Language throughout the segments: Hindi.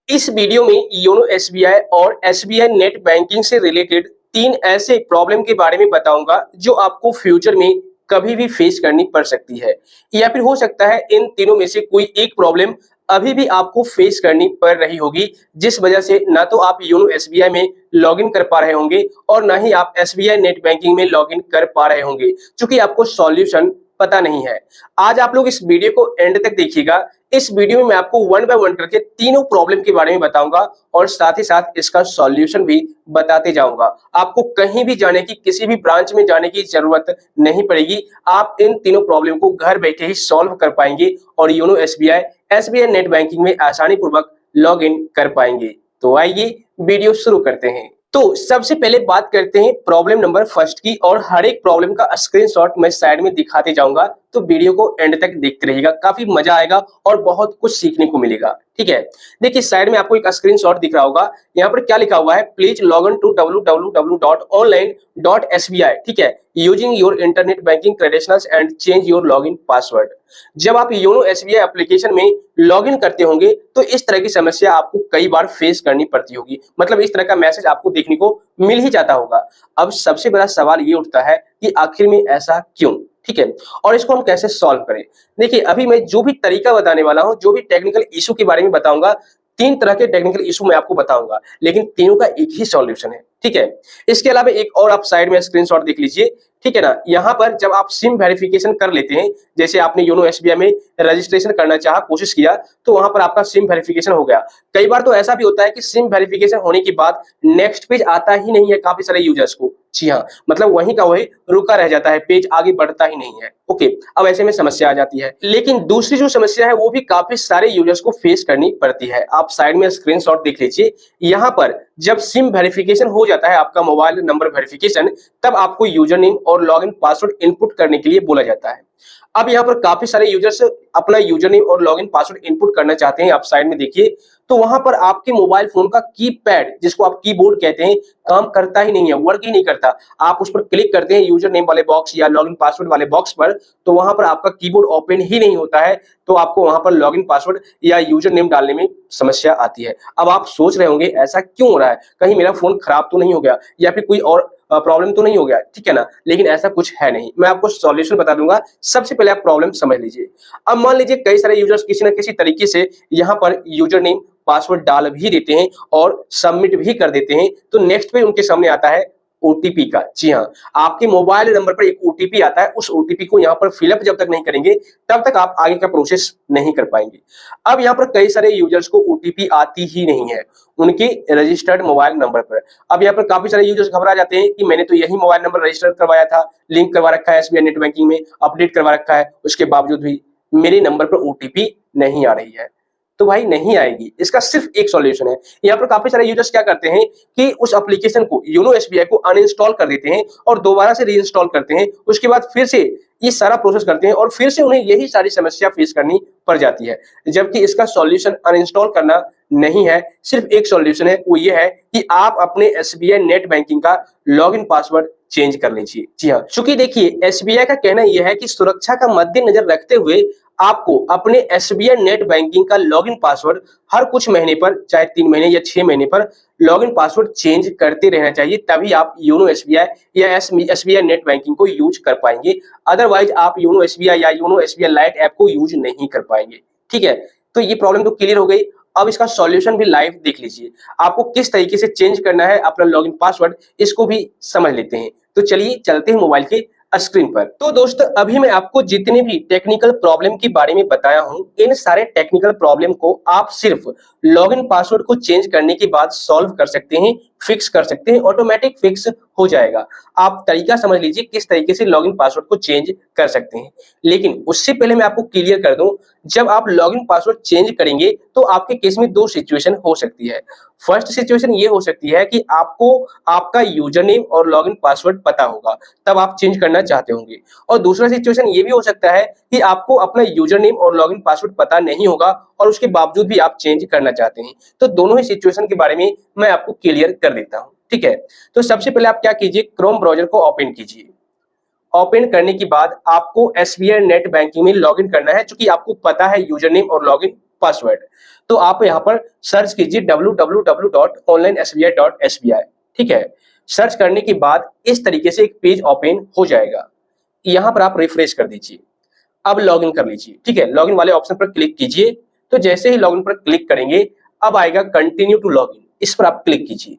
इस वीडियो में योनो एसबीआई और एसबीआई नेट बैंकिंग से रिलेटेड 3 ऐसे प्रॉब्लम के बारे में बताऊंगा जो आपको फ्यूचर में कभी भी फेस करनी पड़ सकती है, या फिर हो सकता है इन तीनों में से कोई एक प्रॉब्लम अभी भी आपको फेस करनी पड़ रही होगी, जिस वजह से ना तो आप योनो एसबीआई में लॉगिन कर पा रहे होंगे और ना ही आप एसबीआई नेट बैंकिंग में लॉगिन कर पा रहे होंगे, क्योंकि आपको सॉल्यूशन पता नहीं है। आज आप लोग इस वीडियो को एंड तक देखिएगा। इस वीडियो में मैं आपको वन बाय वन करके तीनों प्रॉब्लम के बारे में बताऊंगा और साथ ही साथ इसका सॉल्यूशन भी बताते जाऊंगा। आपको कहीं भी जाने की, किसी भी ब्रांच में जाने की जरूरत नहीं पड़ेगी। आप इन तीनों प्रॉब्लम को घर बैठे ही सॉल्व कर पाएंगे और YONO SBI, SBI net banking में आसानी पूर्वक लॉग इन कर पाएंगे। तो आइए वीडियो शुरू करते हैं। तो सबसे पहले बात करते हैं प्रॉब्लम नंबर फर्स्ट की, और हर एक प्रॉब्लम का स्क्रीनशॉट मैं साइड में दिखाते जाऊंगा, तो वीडियो को एंड तक देखते रहिएगा। काफी मजा आएगा और बहुत कुछ सीखने को मिलेगा। ठीक है, देखिए साइड में आपको एक स्क्रीनशॉट दिख रहा होगा। यहाँ पर क्या लिखा हुआ है, please log in to www.online.sbi। ठीक है, using your internet banking credentials and change your login password. जब आप योनो एसबीआई एप्लीकेशन में लॉगिन करते होंगे तो इस तरह की समस्या आपको कई बार फेस करनी पड़ती होगी, मतलब इस तरह का मैसेज आपको देखने को मिल ही जाता होगा। अब सबसे बड़ा सवाल ये उठता है कि आखिर में ऐसा क्यों। ठीक है, और इसको हम कैसे सॉल्व करें। देखिए अभी मैं जो भी तरीका बताने वाला हूं, जो भी टेक्निकल इशू के बारे में बताऊंगा, 3 तरह के टेक्निकल इशू मैं आपको बताऊंगा, लेकिन तीनों का एक ही सॉल्यूशन है। ठीक है, इसके अलावा एक और आप साइड में स्क्रीनशॉट देख लीजिए। ठीक है ना, यहाँ पर जब आप सिम वेरिफिकेशन कर लेते हैं, जैसे आपने योनो एसबीआई में रजिस्ट्रेशन करना चाहा, कोशिश किया, तो वहां पर आपका सिम वेरिफिकेशन हो गया। कई बार तो ऐसा भी होता है कि सिम वेरिफिकेशन होने के बाद नेक्स्ट पेज आता ही नहीं है काफी सारे यूजर्स को। जी हाँ, मतलब वहीं का वही रुका रह जाता है, पेज आगे बढ़ता ही नहीं है। ओके, अब ऐसे में समस्या आ जाती है। लेकिन दूसरी जो समस्या है वो भी काफी सारे यूजर्स को फेस करनी पड़ती है। आप साइड में स्क्रीनशॉट देख लीजिए। यहाँ पर जब सिम वेरिफिकेशन हो जाता है, आपका मोबाइल नंबर वेरिफिकेशन, तब आपको यूजर नेम और लॉगिन पासवर्ड इनपुट करने के लिए बोला जाता है। अब यहाँ पर काफी सारे यूजर्स अपना यूजर नेम और लॉगिन पासवर्ड इनपुट करना चाहते हैं। आप साइड में देखिए, तो वहां पर आपके मोबाइल फोन का कीपैड, जिसको आप कीबोर्ड कहते हैं, काम करता ही नहीं है, वर्क ही नहीं करता। आप उस पर क्लिक करते हैं यूजर नेम वाले बॉक्स या लॉगिन पासवर्ड वाले बॉक्स पर, तो वहां पर आपका कीबोर्ड ओपन ही नहीं होता है। तो आपको वहां पर लॉगिन पासवर्ड या यूजर नेम डालने में समस्या आती है। अब आप सोच रहे होंगे ऐसा क्यों हो रहा है, कहीं मेरा फोन खराब तो नहीं हो गया या फिर कोई और प्रॉब्लम तो नहीं हो गया। ठीक है ना, लेकिन ऐसा कुछ है नहीं। मैं आपको सॉल्यूशन बता दूंगा। सबसे पहले आप प्रॉब्लम समझ लीजिए। अब मान लीजिए कई सारे यूजर्स किसी ना किसी तरीके से यहाँ पर यूजर नेम पासवर्ड डाल भी देते हैं और सबमिट भी कर देते हैं, तो नेक्स्ट पे उनके सामने आता है ओटीपी का। जी हाँ, आपके मोबाइल नंबर पर एक ओटीपी आता है। उस ओटीपी को यहाँ पर फिलअप जब तक नहीं करेंगे, तब तक आप आगे का प्रोसेस नहीं कर पाएंगे। अब यहाँ पर कई सारे यूजर्स को ओटीपी आती ही नहीं है उनके रजिस्टर्ड मोबाइल नंबर पर। अब यहाँ पर काफी सारे यूजर्स घबरा जाते हैं कि मैंने तो यही मोबाइल नंबर रजिस्टर करवाया था, लिंक करवा रखा है एसबीआई नेट बैंकिंग में, अपडेट करवा रखा है, उसके बावजूद भी मेरे नंबर पर ओटीपी नहीं आ रही है। तो भाई नहीं आएगी, इसका सिर्फ एक सॉल्यूशन है। यहाँ पर काफी सारे यूजर्स क्या करते हैं कि उस एप्लीकेशन को, योनो एसबीआई को अनइंस्टॉल कर देते हैं और दोबारा से रीइंस्टॉल करते हैं। उसके बाद फिर से ये सारा प्रोसेस करते हैं और फिर से उन्हें यही सारी समस्या फेस करनी पड़ जाती है। जबकि इसका सॉल्यूशन अनइंस्टॉल करना नहीं है, सिर्फ एक सॉल्यूशन है, वो ये है कि आप अपने एसबीआई नेट बैंकिंग का लॉगिन पासवर्ड चेंज कर लीजिए। जी हाँ, चूंकि देखिए एसबीआई का कहना यह है कि सुरक्षा का मद्देनजर रखते हुए आपको अपने एसबीआई नेट बैंकिंग का लॉगिन पासवर्ड हर कुछ महीने पर, चाहे 3 महीने या 6 महीने पर, लॉगिन पासवर्ड चेंज करते रहना चाहिए। तभी आप योनो एसबीआई या एसबीआई नेट बैंकिंग को यूज कर पाएंगे। अदरवाइज आप योनो एसबीआई या योनो एसबीआई लाइट ऐप को यूज नहीं कर पाएंगे। ठीक है, तो ये प्रॉब्लम तो क्लियर हो गई। अब इसका सॉल्यूशन भी लाइव देख लीजिए। आपको किस तरीके से चेंज करना है अपना लॉगिन पासवर्ड, इसको भी समझ लेते हैं। तो चलिए चलते हैं मोबाइल के स्क्रीन पर। तो दोस्तों अभी मैं आपको जितने भी टेक्निकल प्रॉब्लम के बारे में बताया हूं, इन सारे टेक्निकल प्रॉब्लम को आप सिर्फ लॉगिन पासवर्ड को चेंज करने के बाद सॉल्व कर सकते हैं, फिक्स कर सकते हैं, ऑटोमेटिक फिक्स हो जाएगा। आप तरीका समझ लीजिए किस तरीके से लॉगिन पासवर्ड को चेंज कर सकते हैं। लेकिन उससे पहले मैं आपको क्लियर कर दूं, जब आप लॉगिन पासवर्ड चेंज करेंगे तो आपके केस में 2 सिचुएशन हो सकती है। फर्स्ट सिचुएशन ये हो सकती है कि आपको आपका यूजर नेम और लॉगिन पासवर्ड पता होगा, तब आप चेंज करना चाहते होंगे। और दूसरा सिचुएशन ये भी हो सकता है कि आपको अपना यूजर नेम और लॉगिन पासवर्ड पता नहीं होगा और उसके बावजूद भी आप चेंज करना चाहते हैं। तो दोनों ही सिचुएशन के बारे में मैं आपको क्लियर कर देता हूं। ठीक है, तो सबसे पहले आप क्या कीजिए, क्रोम ब्राउजर को ओपन कीजिए। ओपन करने के बाद आपको एसबीआई नेट बैंकिंग में लॉगिन करना है, क्योंकि आपको पता है यूजर नेम और लॉगिन पासवर्ड। तो आप यहाँ पर सर्च कीजिए www.onlinesbi.sbi। ठीक है, सर्च करने के बाद इस तरीके से एक पेज ओपन हो जाएगा। यहाँ पर आप रिफ्रेश कर दीजिए। अब लॉगिन कर लीजिए। ठीक है, लॉगिन वाले ऑप्शन पर क्लिक कीजिए। तो जैसे ही लॉगिन पर क्लिक करेंगे, अब आएगा कंटिन्यू टू लॉगिन, इस पर आप क्लिक कीजिए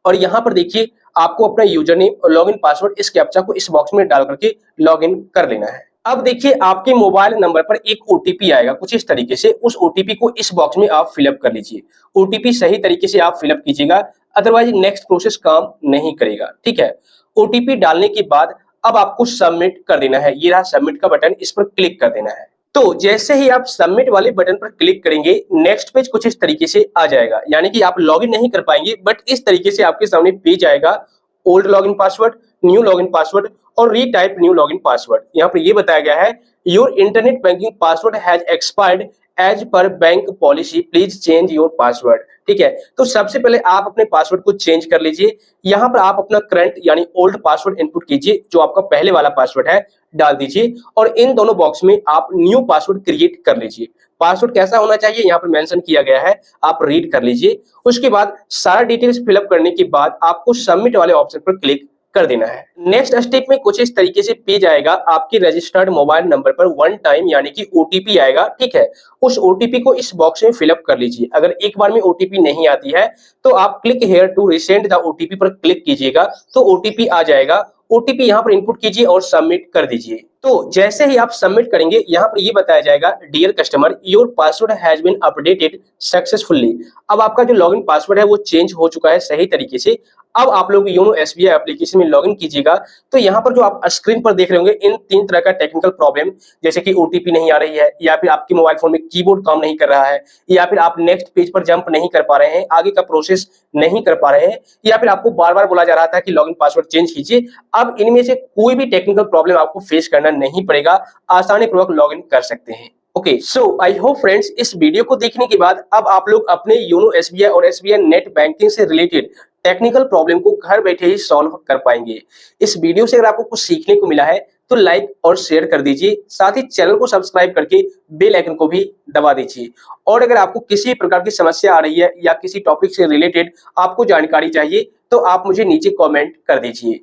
और यहाँ पर देखिए आपको अपना यूजर नेम और लॉगिन पासवर्ड इस कैप्चा को इस बॉक्स में डाल करके लॉगिन कर लेना है। अब देखिए आपके मोबाइल नंबर पर एक ओटीपी आएगा कुछ इस तरीके से, उस ओटीपी को इस बॉक्स में आप फिलअप कर लीजिए। ओटीपी सही तरीके से आप फिलअप कीजिएगा, अदरवाइज नेक्स्ट प्रोसेस काम नहीं करेगा। ठीक है, ओटीपी डालने के बाद अब आपको सबमिट कर देना है। ये रहा सबमिट का बटन, इस पर क्लिक कर देना है। तो जैसे ही आप सबमिट वाले बटन पर क्लिक करेंगे, नेक्स्ट पेज कुछ इस तरीके से आ जाएगा। यानी कि आप लॉगिन नहीं कर पाएंगे, बट इस तरीके से आपके सामने पेज आएगा। Old login password, new login password और रीटाइप न्यू लॉगिन पासवर्ड। यहाँ पर ये बताया गया है your internet banking password has expired as per bank policy, please change your password. ठीक है, तो सबसे पहले आप अपने पासवर्ड को चेंज कर लीजिए। यहाँ पर आप अपना करंट यानी ओल्ड पासवर्ड इनपुट कीजिए, जो आपका पहले वाला पासवर्ड है डाल दीजिए और इन दोनों बॉक्स में आप न्यू पासवर्ड क्रिएट कर लीजिए। पासवर्ड कैसा होना चाहिए यहाँ पर मेंशन किया गया है, आप रीड कर लीजिए। उसके बाद सारा डिटेल्स फिलअप करने के बाद आपको सबमिट वाले ऑप्शन पर क्लिक कर देना है। नेक्स्ट स्टेप में कुछ इस तरीके से पेज आएगा। आपके रजिस्टर्ड मोबाइल नंबर पर वन टाइम यानी कि ओटीपी आएगा। ठीक है, उस ओटीपी को इस बॉक्स में फिलअप कर लीजिए। अगर एक बार में ओटीपी नहीं आती है तो आप click here to resend the OTP पर क्लिक कीजिएगा, तो ओटीपी आ जाएगा। ओटीपी यहाँ पर इनपुट कीजिए और सबमिट कर दीजिए। तो जैसे ही आप सबमिट करेंगे, यहाँ पर ये बताया जाएगा dear customer your password has been updated successfully. अब आपका जो लॉगिन पासवर्ड है वो चेंज हो चुका है सही तरीके से। अब आप लोग योनो एसबीआई एप्लीकेशन में लॉगिन कीजिएगा, तो यहाँ पर जो आप स्क्रीन पर देख रहे होंगे इन तीन तरह का टेक्निकल प्रॉब्लम, जैसे कि ओटीपी नहीं आ रही है, या फिर आपके मोबाइल फोन में कीबोर्ड काम नहीं कर रहा है, या फिर आप नेक्स्ट पेज पर जंप नहीं कर पा रहे हैं, आगे का प्रोसेस नहीं कर पा रहे हैं, या फिर आपको बार बार बोला जा रहा था कि लॉगिन पासवर्ड चेंज कीजिए। अब इनमें से कोई भी टेक्निकल प्रॉब्लम आपको फेस करना नहीं पड़ेगा, आसानी पूर्वक लॉगिन कर सकते हैं। Okay, so I hope friends इस वीडियो को देखने के बाद अब आप लोग अपने योनो एसबीआई और एसबीआई नेट बैंकिंग से रिलेटेड टेक्निकल प्रॉब्लम को घर बैठे ही सॉल्व कर पाएंगे। इस वीडियो से अगर आपको कुछ सीखने को मिला है तो लाइक और शेयर कर दीजिए, साथ ही चैनल को सब्सक्राइब करके बेल आइकन को भी दबा दीजिए। और अगर आपको किसी प्रकार की समस्या आ रही है या किसी टॉपिक से रिलेटेड आपको जानकारी चाहिए तो आप मुझे नीचे कमेंट कर दीजिए।